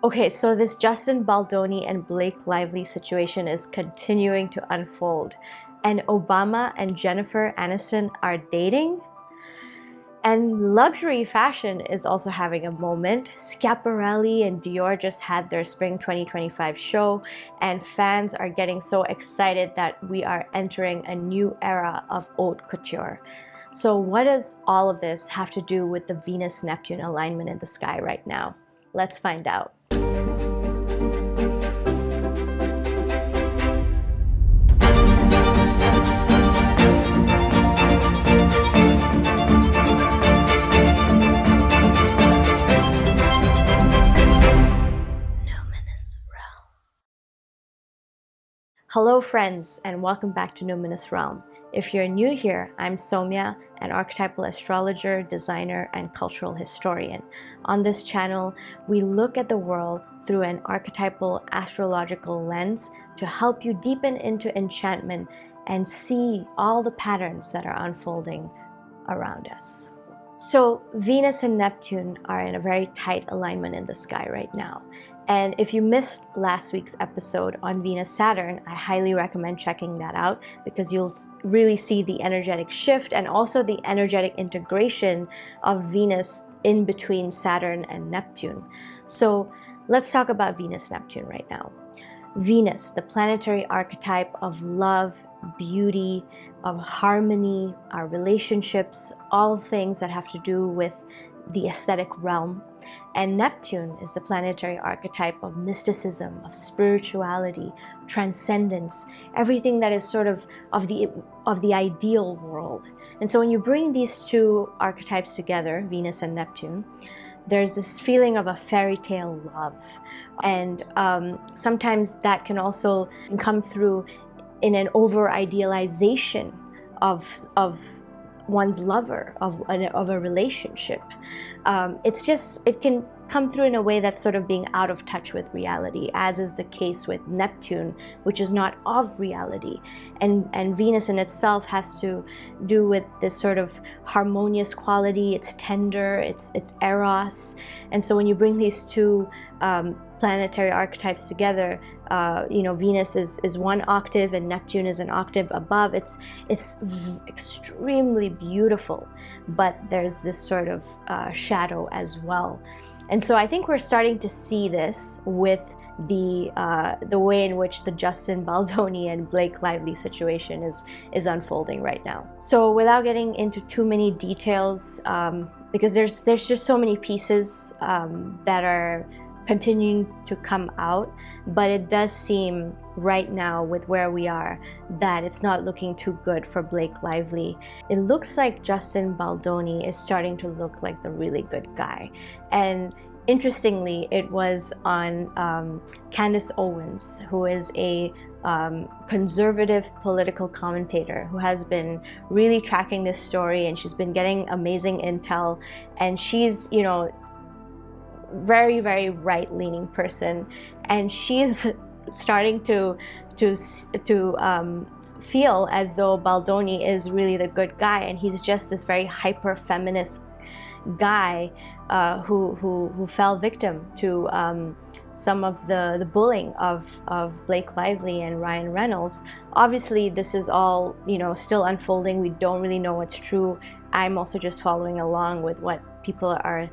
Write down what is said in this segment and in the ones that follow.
Okay, so this Justin Baldoni and Blake Lively situation is continuing to unfold. And Obama and Jennifer Anniston are dating? And luxury fashion is also having a moment. Schiaparelli and Dior just had their spring 2025 show, and fans are getting so excited that we are entering a new era of haute couture. So what does all of this have to do with the Venus-Neptune alignment in the sky right now? Let's find out. Hello friends, and welcome back to Numinous Realm. If you're new here, I'm Soumya, an archetypal astrologer, designer, and cultural historian. On this channel, we look at the world through an archetypal astrological lens to help you deepen into enchantment and see all the patterns that are unfolding around us. So Venus and Neptune are in a very tight alignment in the sky right now. And if you missed last week's episode on Venus-Saturn, I highly recommend checking that out because you'll really see the energetic shift and also the energetic integration of Venus in between Saturn and Neptune. So let's talk about Venus-Neptune right now. Venus, the planetary archetype of love, beauty, of harmony, our relationships, all things that have to do with the aesthetic realm. And Neptune is the planetary archetype of mysticism, of spirituality, transcendence, everything that is sort of the ideal world. And so when you bring these two archetypes together, Venus and Neptune, there's this feeling of a fairy tale love. And sometimes that can also come through in an over-idealization of one's lover, of a relationship. It can come through in a way that's sort of being out of touch with reality, as is the case with Neptune, which is not of reality. And Venus in itself has to do with this sort of harmonious quality. It's tender, it's eros. And so when you bring these two planetary archetypes together, Venus is one octave and Neptune is an octave above. It's extremely beautiful, but there's this sort of shadow as well. And so I think we're starting to see this with the way in which the Justin Baldoni and Blake Lively situation is unfolding right now. So without getting into too many details, because there's just so many pieces that are continuing to come out, but it does seem right now with where we are that it's not looking too good for Blake Lively. It looks like Justin Baldoni is starting to look like the really good guy. And interestingly, it was on Candace Owens, who is a conservative political commentator who has been really tracking this story, and she's been getting amazing intel, and she's, very, very right-leaning person, and she's starting to feel as though Baldoni is really the good guy, and he's just this very hyper-feminist guy who fell victim to some of the bullying of Blake Lively and Ryan Reynolds. Obviously, this is all still unfolding. We don't really know what's true. I'm also just following along with what people are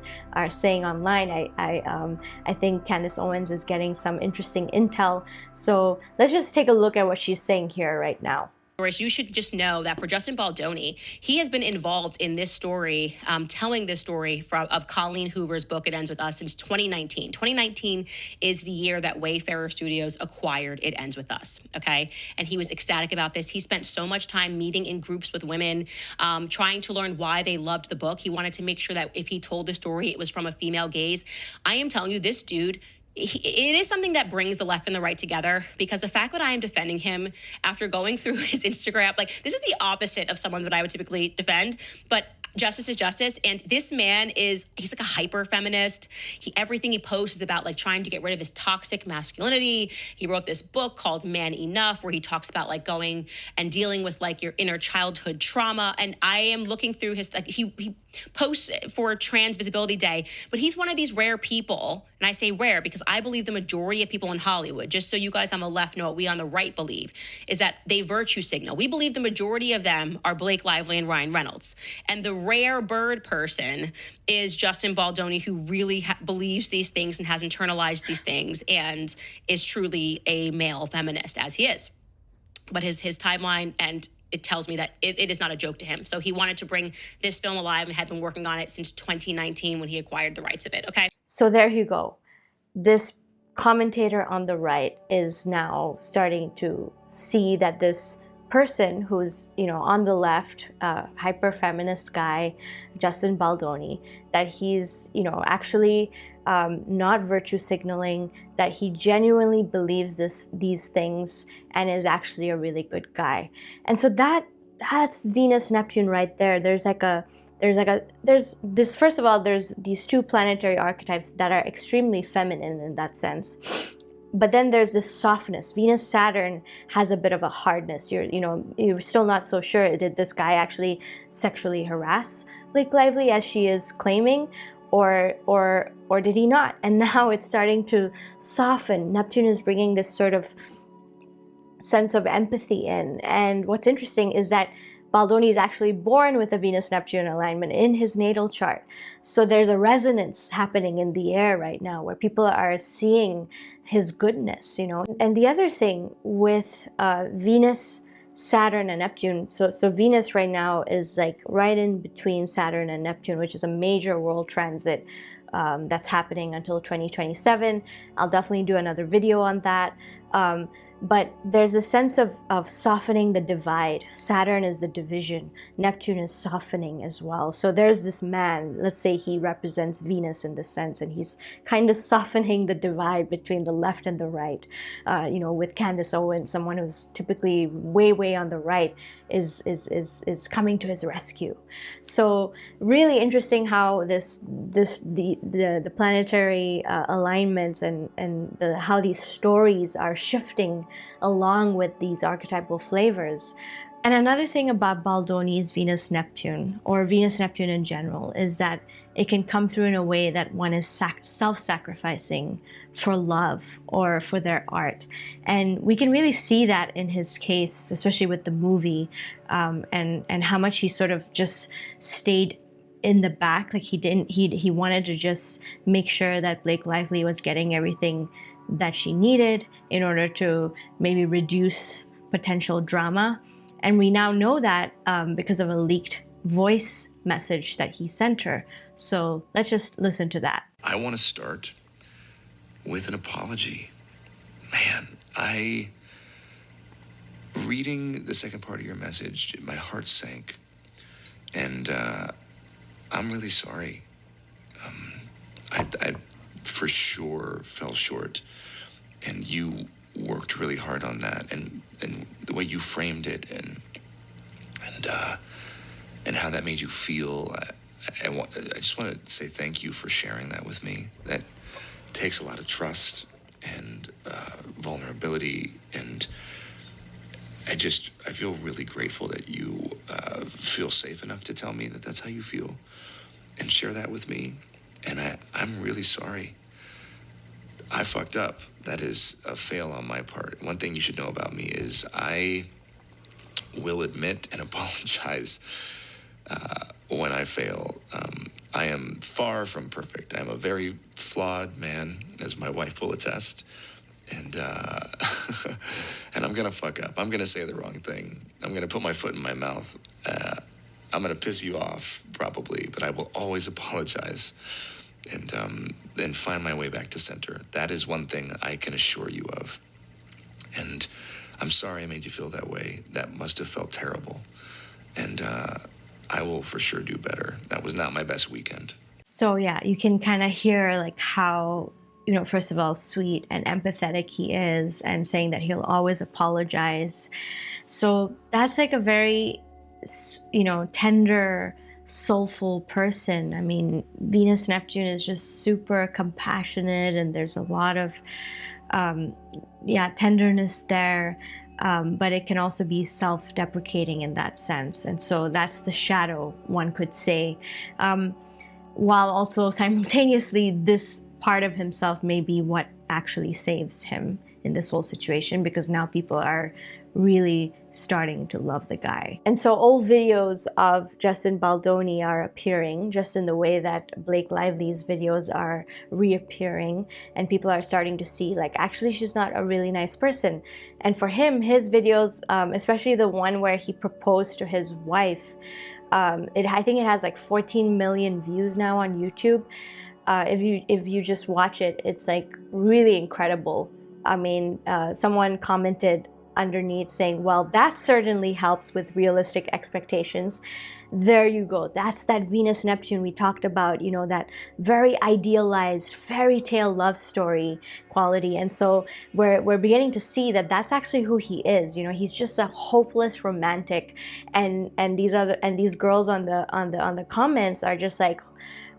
saying online. I think Candace Owens is getting some interesting intel. So let's just take a look at what she's saying here right now. You should just know that for Justin Baldoni, he has been involved in this story, telling this story of Colleen Hoover's book, It Ends With Us, since 2019. 2019 is the year that Wayfarer Studios acquired It Ends With Us, okay? And he was ecstatic about this. He spent so much time meeting in groups with women, trying to learn why they loved the book. He wanted to make sure that if he told the story, it was from a female gaze. I am telling you, this dude, it is something that brings the left and the right together, because the fact that I am defending him after going through his Instagram, this is the opposite of someone that I would typically defend, but justice is justice. And this man he's like a hyper feminist. Everything he posts is about trying to get rid of his toxic masculinity. He wrote this book called Man Enough, where he talks about going and dealing with your inner childhood trauma. And I am looking through his, he posts for Trans Visibility Day, but he's one of these rare people And I say rare because I believe the majority of people in Hollywood, just so you guys on the left know what we on the right believe, is that they virtue signal. We believe the majority of them are Blake Lively and Ryan Reynolds. And the rare bird person is Justin Baldoni, who really believes these things and has internalized these things and is truly a male feminist, as he is. But his timeline, and it tells me that it is not a joke to him. So he wanted to bring this film alive and had been working on it since 2019 when he acquired the rights of it, okay? So there you go. This commentator on the right is now starting to see that this person who's, on the left, hyper-feminist guy, Justin Baldoni, that he's, actually not virtue signaling, that he genuinely believes these these and is actually a really good guy. And so that's Venus-Neptune right there. There's this, first of all, there's these two planetary archetypes that are extremely feminine in that sense. But then there's this softness. Venus-Saturn has a bit of a hardness. You're still not so sure, did this guy actually sexually harass Blake Lively as she is claiming, or did he not? And now it's starting to soften. Neptune is bringing this sort of sense of empathy in. And what's interesting is that Baldoni is actually born with a Venus-Neptune alignment in his natal chart. So there's a resonance happening in the air right now where people are seeing his goodness, And the other thing with Venus, Saturn, and Neptune, so Venus right now is like right in between Saturn and Neptune, which is a major world transit that's happening until 2027. I'll definitely do another video on that. But there's a sense of softening the divide. Saturn is the division. Neptune is softening as well. So there's this man, let's say he represents Venus in this sense, and he's kind of softening the divide between the left and the right. With Candace Owens, someone who's typically way on the right, is coming to his rescue. So really interesting how the planetary alignments and how these stories are shifting along with these archetypal flavors. And another thing about Baldoni's Venus-Neptune, or Venus-Neptune in general, is that it can come through in a way that one is self-sacrificing for love or for their art. And we can really see that in his case, especially with the movie, and how much he sort of just stayed in the back. Like he wanted to just make sure that Blake Lively was getting everything that she needed in order to maybe reduce potential drama. And we now know that because of a leaked voice message that he sent her. So let's just listen to that. I want to start with an apology. Man, reading the second part of your message, my heart sank. And I'm really sorry. I for sure fell short. And you worked really hard on that. And the way you framed it and how that made you feel, I just want to say thank you for sharing that with me. That takes a lot of trust and vulnerability, and I feel really grateful that you feel safe enough to tell me that that's how you feel and share that with me. And I'm really sorry. I fucked up. That is a fail on my part. One thing you should know about me is I will admit and apologize when I fail. I am far from perfect. I'm a very flawed man, as my wife will attest. And and I'm going to fuck up. I'm going to say the wrong thing. I'm going to put my foot in my mouth. I'm going to piss you off, probably, but I will always apologize and find my way back to center. That is one thing I can assure you of. And I'm sorry I made you feel that way. That must have felt terrible. And I will for sure do better. That was not my best weekend. So yeah, you can kind of hear like how, first of all, sweet and empathetic he is, and saying that he'll always apologize. So that's like a very, tender, soulful person. I mean, Venus-Neptune is just super compassionate, and there's a lot of, tenderness there. But it can also be self-deprecating in that sense. And so that's the shadow, one could say. While also simultaneously, this part of himself may be what actually saves him in this whole situation, because now people are really starting to love the guy. And so old videos of Justin Baldoni are appearing, just in the way that Blake Lively's videos are reappearing, and people are starting to see, like, actually she's not a really nice person. And for him, his videos, especially the one where he proposed to his wife, I think it has like 14 million views now on YouTube. If you just watch it, it's like really incredible. I mean, someone commented underneath saying, well, that certainly helps with realistic expectations. There you go. That's that Venus-Neptune we talked about, you know, that very idealized fairy tale love story quality. And so we're beginning to see that that's actually who he is. You know, he's just a hopeless romantic. And these girls on the comments are just like,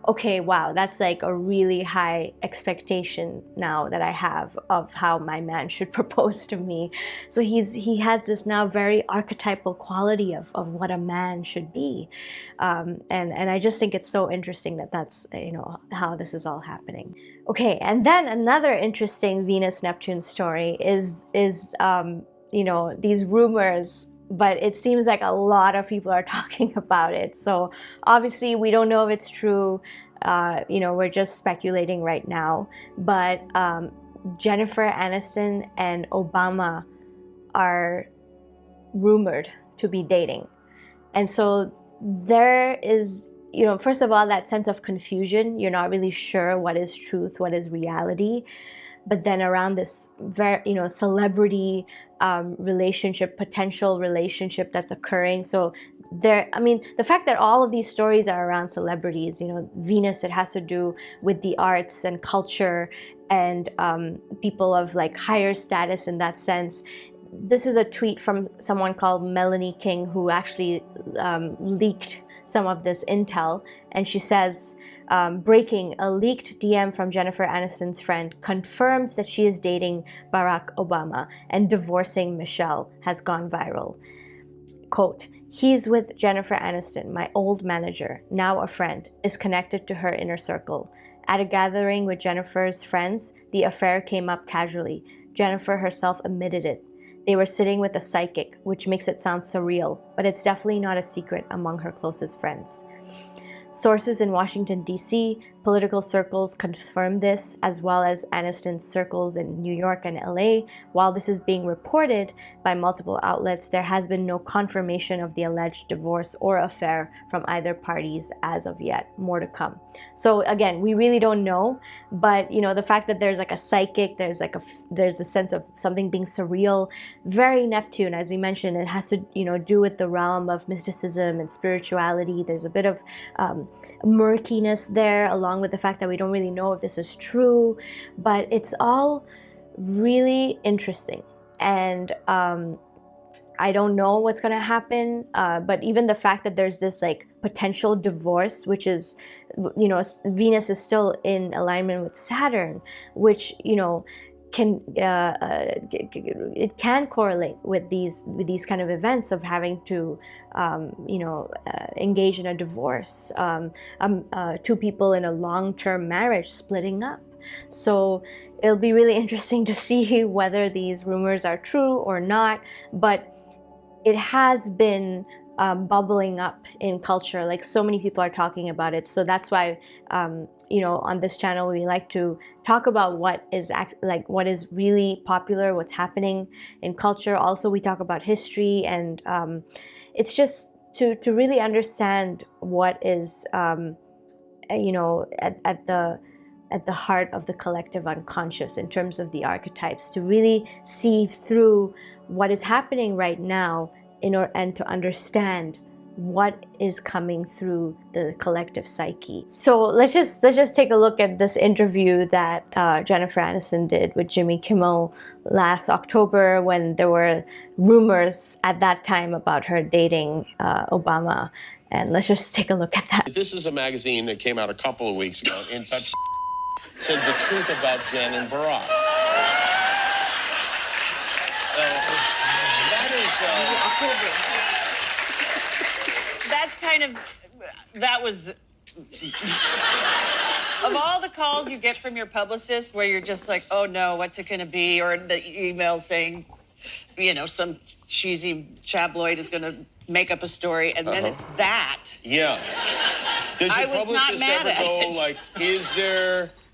okay, wow, that's like a really high expectation now that I have of how my man should propose to me. So he has this now very archetypal quality of what a man should be. And I just think it's so interesting that that's, you know, how this is all happening. Okay, and then another interesting Venus-Neptune story is you know, these rumors, but it seems like a lot of people are talking about it. So obviously we don't know if it's true. You know, we're just speculating right now. But Jennifer Aniston and Obama are rumored to be dating. And so there is, you know, first of all, that sense of confusion. You're not really sure what is truth, what is reality. But then around this very, you know, celebrity relationship, potential relationship that's occurring. So there, I mean, the fact that all of these stories are around celebrities, you know, Venus, it has to do with the arts and culture and people of like higher status in that sense. This is a tweet from someone called Melanie King, who actually leaked some of this intel. And she says, breaking, a leaked DM from Jennifer Aniston's friend confirms that she is dating Barack Obama and divorcing Michelle has gone viral. Quote, he's with Jennifer Aniston, my old manager, now a friend, is connected to her inner circle. At a gathering with Jennifer's friends, the affair came up casually. Jennifer herself admitted it. They were sitting with a psychic, which makes it sound surreal, but it's definitely not a secret among her closest friends. Sources in Washington, D.C., political circles confirm this, as well as Aniston's circles in New York and LA. While this is being reported by multiple outlets, there has been no confirmation of the alleged divorce or affair from either parties as of yet. More to come. So again, we really don't know, but you know, the fact that there's like a psychic, there's a sense of something being surreal, very Neptune, as we mentioned. It has to, you know, do with the realm of mysticism and spirituality. There's a bit of murkiness there, along with the fact that we don't really know if this is true, but it's all really interesting. And I don't know what's going to happen, but even the fact that there's this like potential divorce, which is, you know, Venus is still in alignment with Saturn, which, you know, it can correlate with these kind of events of having to you know, engage in a divorce, two people in a long-term marriage splitting up. So it'll be really interesting to see whether these rumors are true or not, but it has been bubbling up in culture. Like, so many people are talking about it. So that's why you know, on this channel we like to talk about what is what is really popular, what's happening in culture. Also, we talk about history, and it's just to really understand what is you know, at the heart of the collective unconscious in terms of the archetypes, to really see through what is happening right now and to understand what is coming through the collective psyche. So let's just take a look at this interview that Jennifer Aniston did with Jimmy Kimmel last October, when there were rumors at that time about her dating Obama. And let's just take a look at that. This is a magazine that came out a couple of weeks ago in touch said the truth about Jen and Barack. That's kind of, that was Of all the calls you get from your publicist where you're just like, oh no, what's it gonna be? Or the email saying, you know, some cheesy tabloid is gonna make up a story, and then it's that. Yeah. Does your I was not publicist mad ever at go it. like,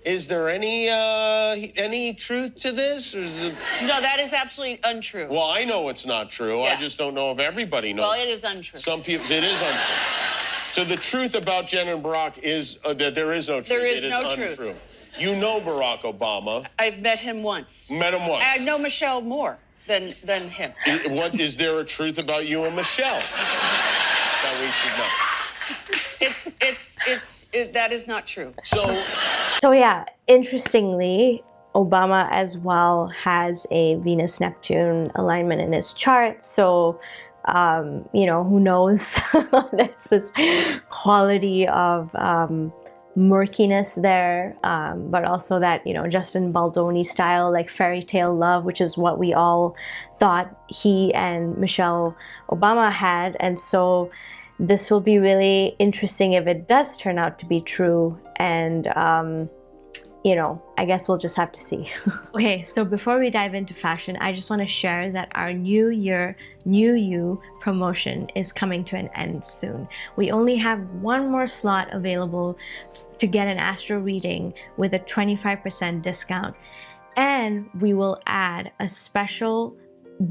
is there any truth to this? Or is it... No, that is absolutely untrue. Well, I know it's not true. Yeah. I just don't know if everybody knows. Well, it is untrue. Some people, it is untrue. So the truth about Jen and Barack is that there is no truth. There is it no untrue. truth. You know Barack Obama. I've met him once. Met him once. I know Michelle more than him. Is there a truth about you and Michelle that we should know? That is not true. So yeah, interestingly, Obama as well has a Venus-Neptune alignment in his chart. So, you know, who knows? There's this quality of murkiness there, but also that, you know, Justin Baldoni style, like fairy tale love, which is what we all thought he and Michelle Obama had. And so this will be really interesting if it does turn out to be true. And, you know, I guess we'll just have to see. Okay, so before we dive into fashion, I just want to share that our New Year, New You promotion is coming to an end soon. We only have one more slot available to get an astro reading with a 25% discount. And we will add a special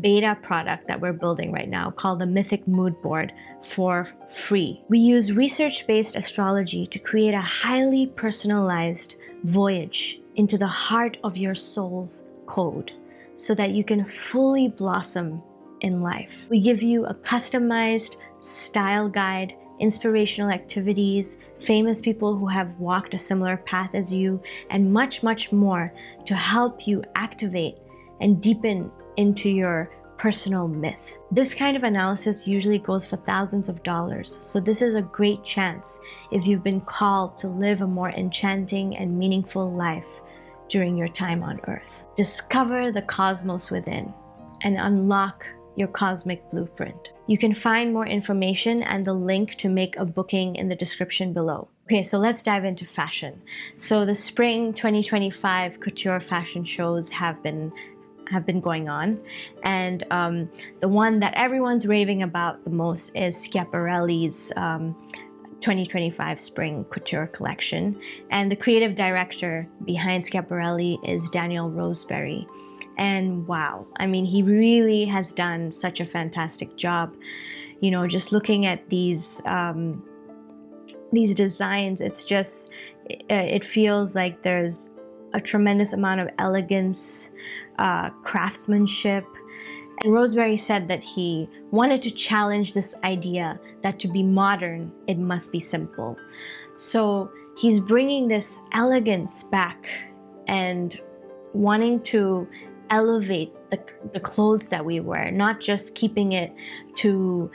beta product that we're building right now called the Mythic Mood Board for free. We use research-based astrology to create a highly personalized voyage into the heart of your soul's code so that you can fully blossom in life. We give you a customized style guide, inspirational activities, famous people who have walked a similar path as you, and much, much more to help you activate and deepen into your personal myth. This kind of analysis usually goes for thousands of dollars, so this is a great chance if you've been called to live a more enchanting and meaningful life during your time on Earth. Discover the cosmos within and unlock your cosmic blueprint. You can find more information and the link to make a booking in the description below. Okay, so let's dive into fashion. So the spring 2025 couture fashion shows have been going on, and the one that everyone's raving about the most is Schiaparelli's 2025 spring couture collection, and the creative director behind Schiaparelli is Daniel Roseberry. And wow, I mean, he really has done such a fantastic job. You know, just looking at these designs, it's just, it feels like there's a tremendous amount of elegance, craftsmanship. And Roseberry said that he wanted to challenge this idea that to be modern, it must be simple. So he's bringing this elegance back and wanting to elevate the clothes that we wear, not just keeping it to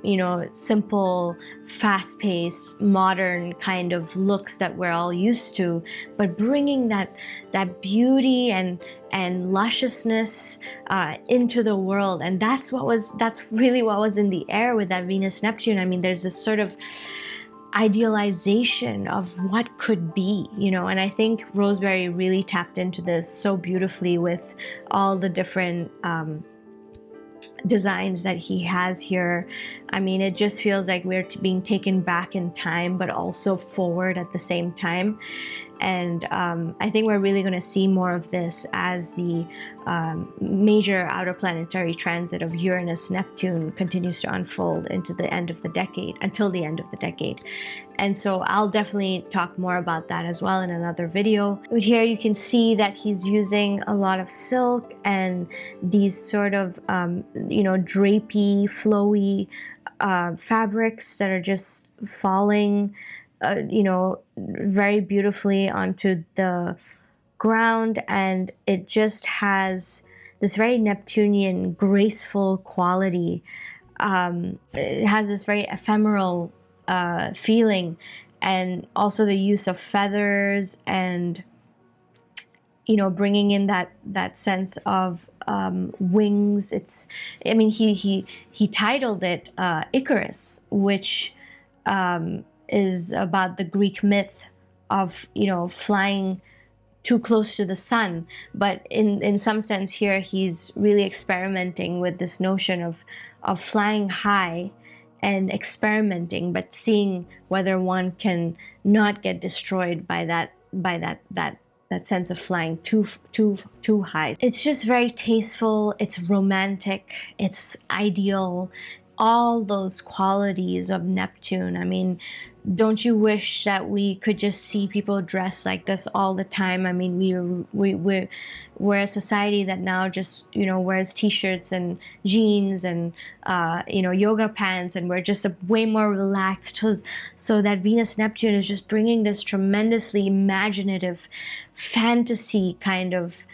you know, simple, fast-paced, modern kind of looks that we're all used to, but bringing that beauty and lusciousness into the world. And that's really what was in the air with that Venus-Neptune. I mean, there's this sort of idealization of what could be, you know, and I think Roseberry really tapped into this so beautifully with all the different designs that he has here. I mean, it just feels like we're being taken back in time, but also forward at the same time. And I think we're really going to see more of this as the major outer planetary transit of Uranus-Neptune continues to unfold into the end of the decade, until the end of the decade. And so I'll definitely talk more about that as well in another video. But here you can see that he's using a lot of silk and these sort of, you know, drapey, flowy fabrics that are just falling you know, very beautifully onto the ground, and it just has this very Neptunian, graceful quality. It has this very ephemeral feeling, and also the use of feathers and, you know, bringing in that sense of wings. It's, I mean, he titled it Icarus, which is about the Greek myth of, you know, flying too close to the sun. But in some sense here, he's really experimenting with this notion of flying high and experimenting, but seeing whether one can not get destroyed by that sense of flying too high. It's just very tasteful, it's romantic, it's ideal, all those qualities of Neptune. I mean, don't you wish that we could just see people dressed like this all the time? I mean, we're a society that now just, you know, wears t-shirts and jeans and you know, yoga pants, and we're just way more relaxed. So that Venus-Neptune is just bringing this tremendously imaginative fantasy kind of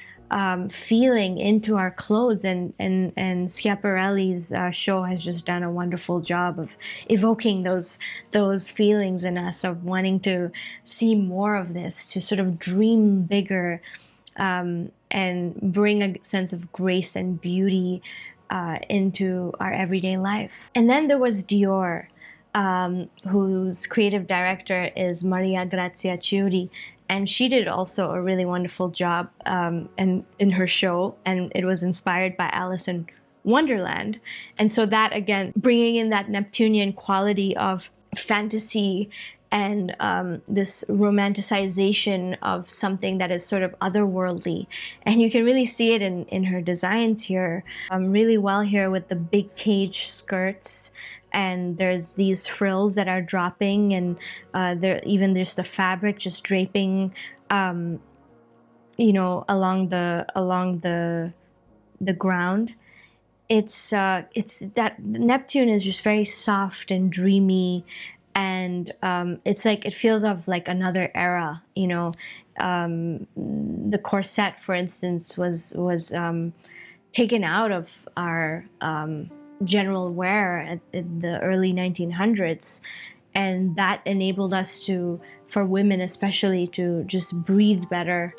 feeling into our clothes, and Schiaparelli's show has just done a wonderful job of evoking those feelings in us of wanting to see more of this, to sort of dream bigger, and bring a sense of grace and beauty into our everyday life. And then there was Dior, whose creative director is Maria Grazia Chiuri. And she did also a really wonderful job in her show, and it was inspired by Alice in Wonderland. And so that, again, bringing in that Neptunian quality of fantasy and this romanticization of something that is sort of otherworldly. And you can really see it in her designs here, really well here with the big cage skirts. And there's these frills that are dropping, and there even just the fabric just draping, you know, along the ground. It's that Neptune is just very soft and dreamy, and it's like it feels of like another era. You know, the corset, for instance, was taken out of our general wear in the early 1900s, and that enabled us to, for women especially, to just breathe better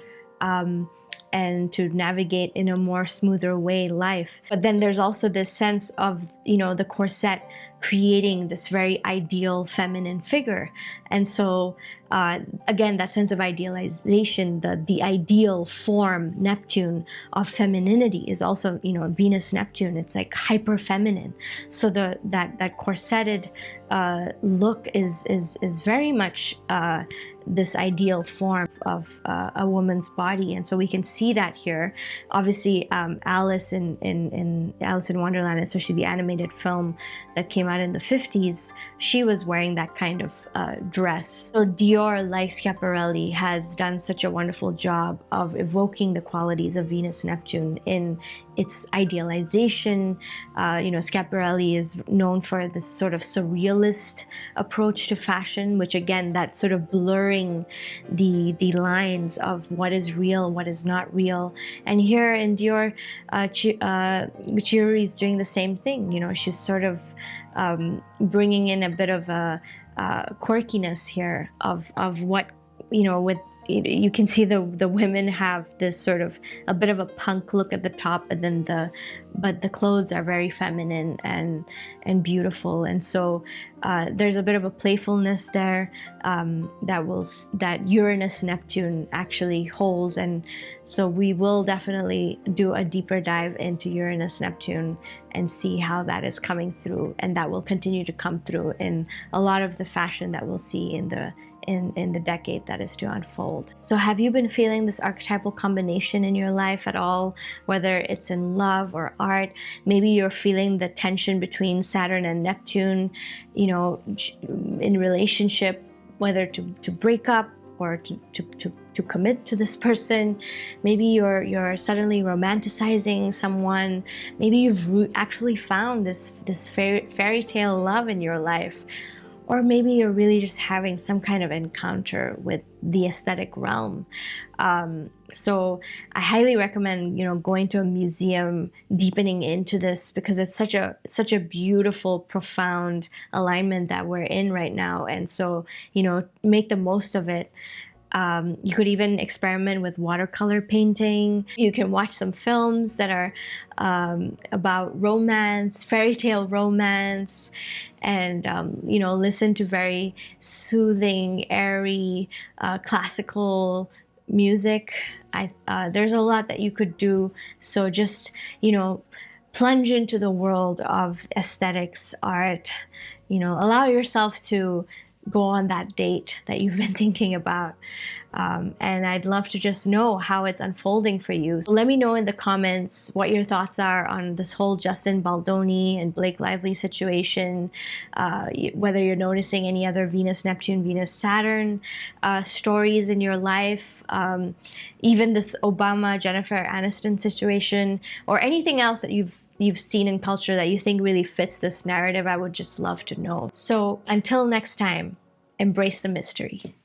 and to navigate in a more smoother way life. But then there's also this sense of, you know, the corset creating this very ideal feminine figure. And so again, that sense of idealization, the ideal form, Neptune, of femininity is also, you know, Venus-Neptune. It's like hyper feminine. So that corseted look is very much this ideal form of a woman's body. And so we can see that here. Obviously, Alice in Alice in Wonderland, especially the animated film that came out in the 50s, she was wearing that kind of dress. So Dior, like Schiaparelli, has done such a wonderful job of evoking the qualities of Venus-Neptune in its idealization. You know, Schiaparelli is known for this sort of surrealist approach to fashion, which again, that sort of blurring the lines of what is real, what is not real. And here in Dior, Chiuri is doing the same thing. You know, she's sort of bringing in a bit of a quirkiness here of what, you know, with, you can see the women have this sort of a bit of a punk look at the top, but then the clothes are very feminine and beautiful. And so there's a bit of a playfulness there that Uranus-Neptune actually holds. And so we will definitely do a deeper dive into Uranus-Neptune and see how that is coming through, and that will continue to come through in a lot of the fashion that we'll see in the decade that is to unfold. So have you been feeling this archetypal combination in your life at all, whether it's in love or art? Maybe you're feeling the tension between Saturn and Neptune, you know, in relationship, whether to break up or to commit to this person. Maybe you're suddenly romanticizing someone. Maybe you've actually found this fairy tale love in your life. Or maybe you're really just having some kind of encounter with the aesthetic realm. So I highly recommend, you know, going to a museum, deepening into this, because it's such a beautiful, profound alignment that we're in right now. And so, you know, make the most of it. You could even experiment with watercolor painting. You can watch some films that are about romance, fairy tale romance, and you know, listen to very soothing, airy, classical music. There's a lot that you could do. So just, you know, plunge into the world of aesthetics, art, you know, allow yourself to go on that date that you've been thinking about. And I'd love to just know how it's unfolding for you. So let me know in the comments what your thoughts are on this whole Justin Baldoni and Blake Lively situation, whether you're noticing any other Venus-Neptune, Venus-Saturn stories in your life, even this Obama Jennifer Anniston situation, or anything else that you've seen in culture that you think really fits this narrative. I would just love to know. So until next time, embrace the mystery.